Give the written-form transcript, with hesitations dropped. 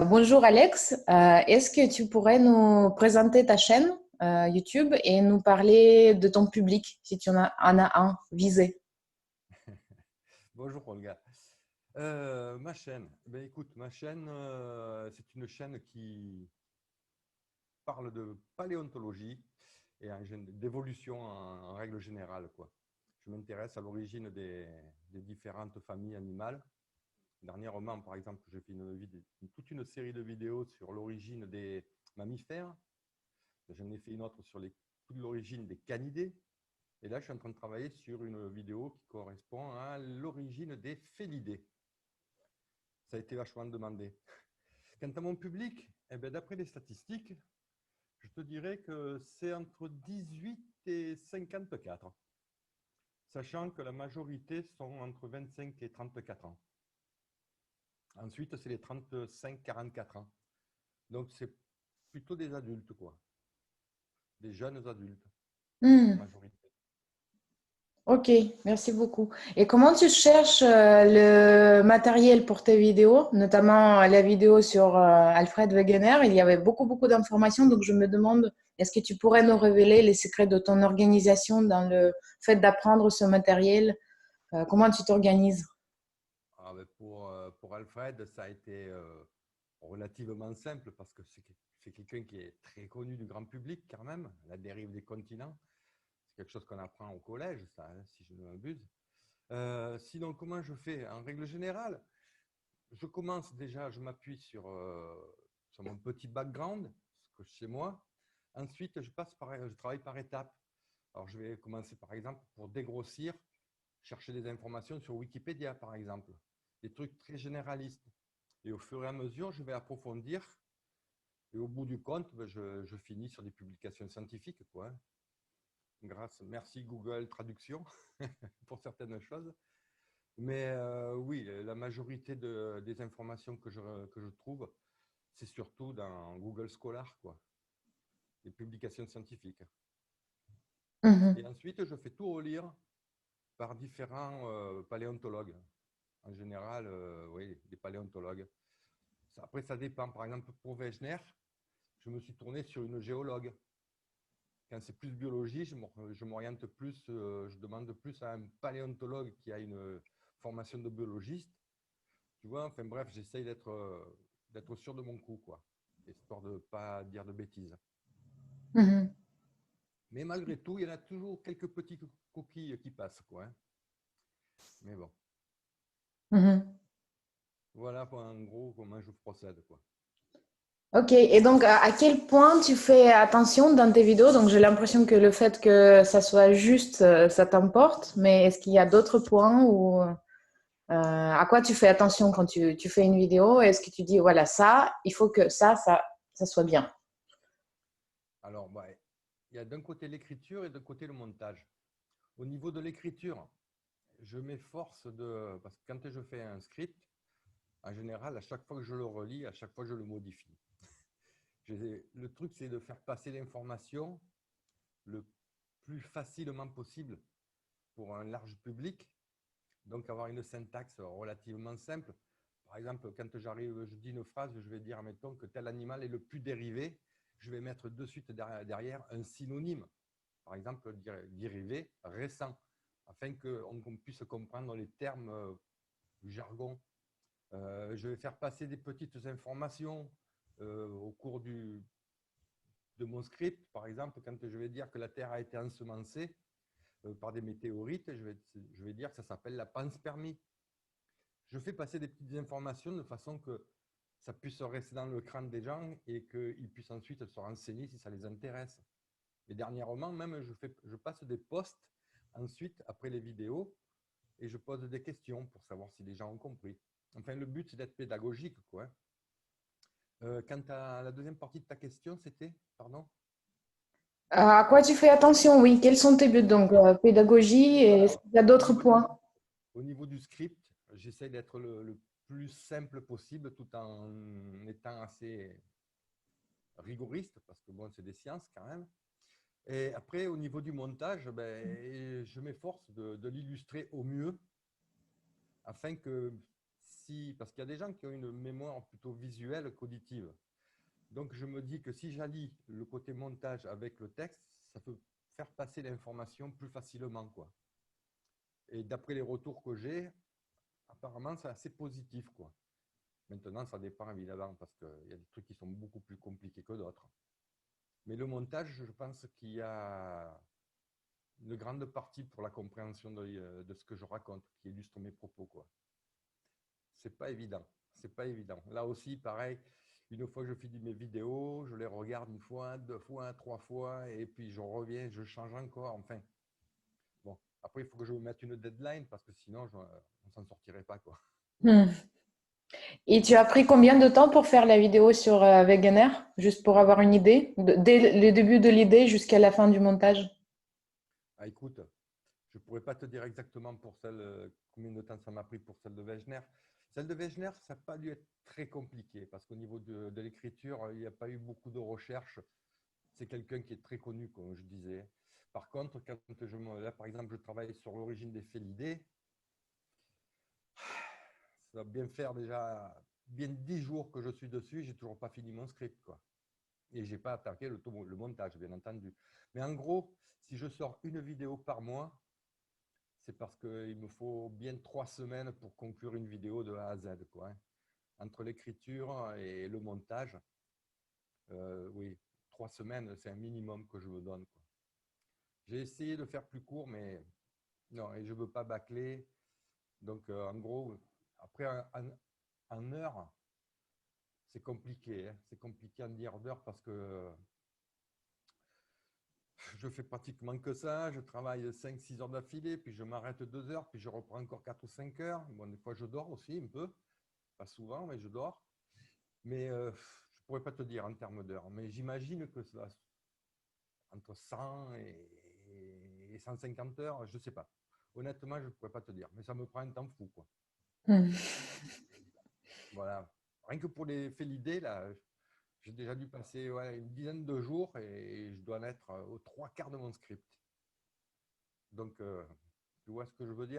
Bonjour Alex. Est-ce que tu pourrais nous présenter ta chaîne YouTube et nous parler de ton public, si tu en as un visé? Bonjour Olga. Ma chaîne, écoute, ma chaîne, c'est une chaîne qui parle de paléontologie et d'évolution en règle générale, quoi. Je m'intéresse à l'origine des différentes familles animales. Dernièrement, par exemple, j'ai fait toute une série de vidéos sur l'origine des mammifères. J'en ai fait une autre sur l'origine des canidés. Et là, je suis en train de travailler sur une vidéo qui correspond à l'origine des félidés. Ça a été vachement demandé. Quant à mon public, d'après les statistiques, je te dirais que c'est entre 18 et 54, sachant que la majorité sont entre 25 et 34 ans. Ensuite, c'est les 35-44 ans. Donc, c'est plutôt des adultes, quoi. Des jeunes adultes, en Hmm, majorité. ok, merci beaucoup. Et comment tu cherches le matériel pour tes vidéos, notamment la vidéo sur Alfred Wegener? Il y avait beaucoup d'informations, donc je me demande, est-ce que tu pourrais nous révéler les secrets de ton organisation dans le fait d'apprendre ce matériel? Comment tu t'organises? Pour Alfred, ça a été relativement simple parce que c'est quelqu'un qui est très connu du grand public quand même, la dérive des continents. C'est quelque chose qu'on apprend au collège, ça, hein, si je ne m'abuse. Sinon, comment je fais? En règle générale, je commence déjà, je m'appuie sur mon petit background, ce que je sais moi. Ensuite, je travaille par étapes. Alors, je vais commencer par exemple pour dégrossir, chercher des informations sur Wikipédia par exemple, des trucs très généralistes. Et au fur et à mesure, je vais approfondir. Et au bout du compte, je finis sur des publications scientifiques, quoi. Merci Google Traduction pour certaines choses. Mais oui, la majorité des informations que je trouve, c'est surtout dans Google Scholar, quoi, les publications scientifiques. Mhm. Et ensuite, je fais tout relire par différents paléontologues. En général, oui, des paléontologues. Après, ça dépend. Par exemple, pour Wegener, je me suis tourné sur une géologue. Quand c'est plus biologie, je m'oriente plus, je demande plus à un paléontologue qui a une formation de biologiste. Tu vois, enfin bref, j'essaye d'être sûr de mon coup, quoi, histoire de ne pas dire de bêtises. Mhm. Mais malgré tout, il y en a toujours quelques petites coquilles qui passent, quoi, hein. Mais bon, Mhm. voilà en gros comment je procède, quoi. Ok, et donc à quel point tu fais attention dans tes vidéos? Donc j'ai l'impression que le fait que ça soit juste, ça t'importe, mais est-ce qu'il y a d'autres points ou à quoi tu fais attention quand tu fais une vidéo? Est-ce que tu dis, voilà, ça, il faut que ça soit bien? Alors, il y a d'un côté l'écriture et d'un côté le montage. Au niveau de l'écriture, je m'efforce parce que quand je fais un script, en général, à chaque fois que je le relis, à chaque fois je le modifie. Le truc, c'est de faire passer l'information le plus facilement possible pour un large public. Donc, avoir une syntaxe relativement simple. Par exemple, quand je dis une phrase, je vais dire, mettons, que tel animal est le plus dérivé. Je vais mettre de suite derrière un synonyme. Par exemple, dérivé récent, afin qu'on puisse comprendre les termes du jargon. Je vais faire passer des petites informations au cours de mon script. Par exemple, quand je vais dire que la Terre a été ensemencée par des météorites, je vais dire que ça s'appelle la panspermie. Je fais passer des petites informations de façon que ça puisse rester dans le crâne des gens et qu'ils puissent ensuite se renseigner si ça les intéresse. Et dernièrement, même, je passe des posts ensuite, après les vidéos, et je pose des questions pour savoir si les gens ont compris. Enfin, le but, c'est d'être pédagogique, quoi, hein. Quant à la deuxième partie de ta question, c'était, pardon? À quoi tu fais attention? Oui, quels sont tes buts? Donc pédagogie et Voilà, est-ce qu'il y a au d'autres niveau du, points? au niveau du script, j'essaie d'être le plus simple possible tout en étant assez rigoriste, parce que bon, c'est des sciences quand même. Et après, au niveau du montage, je m'efforce de l'illustrer au mieux afin que si, parce qu'il y a des gens qui ont une mémoire plutôt visuelle qu'auditive. Donc, je me dis que si j'allie le côté montage avec le texte, ça peut faire passer l'information plus facilement, quoi. Et d'après les retours que j'ai, apparemment, c'est assez positif, quoi. Maintenant, ça dépend évidemment parce qu'il y a des trucs qui sont beaucoup plus compliqués que d'autres. Mais le montage, je pense qu'il y a une grande partie pour la compréhension de ce que je raconte, qui illustre mes propos, quoi. C'est pas évident. C'est pas évident. Là aussi, pareil, une fois que je finis mes vidéos, je les regarde une fois, deux fois, trois fois, et puis je reviens, je change encore. Enfin, bon. Après, il faut que je me mette une deadline parce que sinon, on s'en sortirait pas, quoi. Hmm. Et tu as pris combien de temps pour faire la vidéo sur Wegener, juste pour avoir une idée, dès le début de l'idée jusqu'à la fin du montage? Ah, écoute, je pourrais pas te dire exactement pour celle, combien de temps ça m'a pris pour celle de Wegener. Celle de Wegener, ça n'a pas dû être très compliqué parce qu'au niveau de l'écriture, il n'y a pas eu beaucoup de recherches. C'est quelqu'un qui est très connu, comme je disais. Par contre, là, par exemple, je travaille sur l'origine des félidés. Ça va bien faire déjà bien 10 jours que je suis dessus, j'ai toujours pas fini mon script, quoi. Et j'ai pas attaqué le montage, bien entendu. Mais en gros, si je sors une vidéo par mois, c'est parce qu'il me faut bien 3 semaines pour conclure une vidéo de A à Z, quoi, hein. Entre l'écriture et le montage, oui, 3 semaines, c'est un minimum que je me donne, quoi. J'ai essayé de faire plus court, mais non, et je ne veux pas bâcler. Donc, en gros, après, en heure, c'est compliqué, hein. C'est compliqué en dire d'heure parce que je fais pratiquement que ça. Je travaille 5, 6 heures d'affilée, puis je m'arrête 2 heures, puis je reprends encore 4 ou 5 heures. Bon, des fois, je dors aussi un peu. Pas souvent, mais je dors. Mais je ne pourrais pas te dire en termes d'heures. Mais j'imagine que ça, entre 100 et 150 heures, je ne sais pas. Honnêtement, je ne pourrais pas te dire. Mais ça me prend un temps fou, quoi. Hmm. Voilà. Rien que pour les félidés, là, j'ai déjà dû passer une dizaine de jours et je dois en être aux 3 quarts de mon script. Donc, tu vois ce que je veux dire?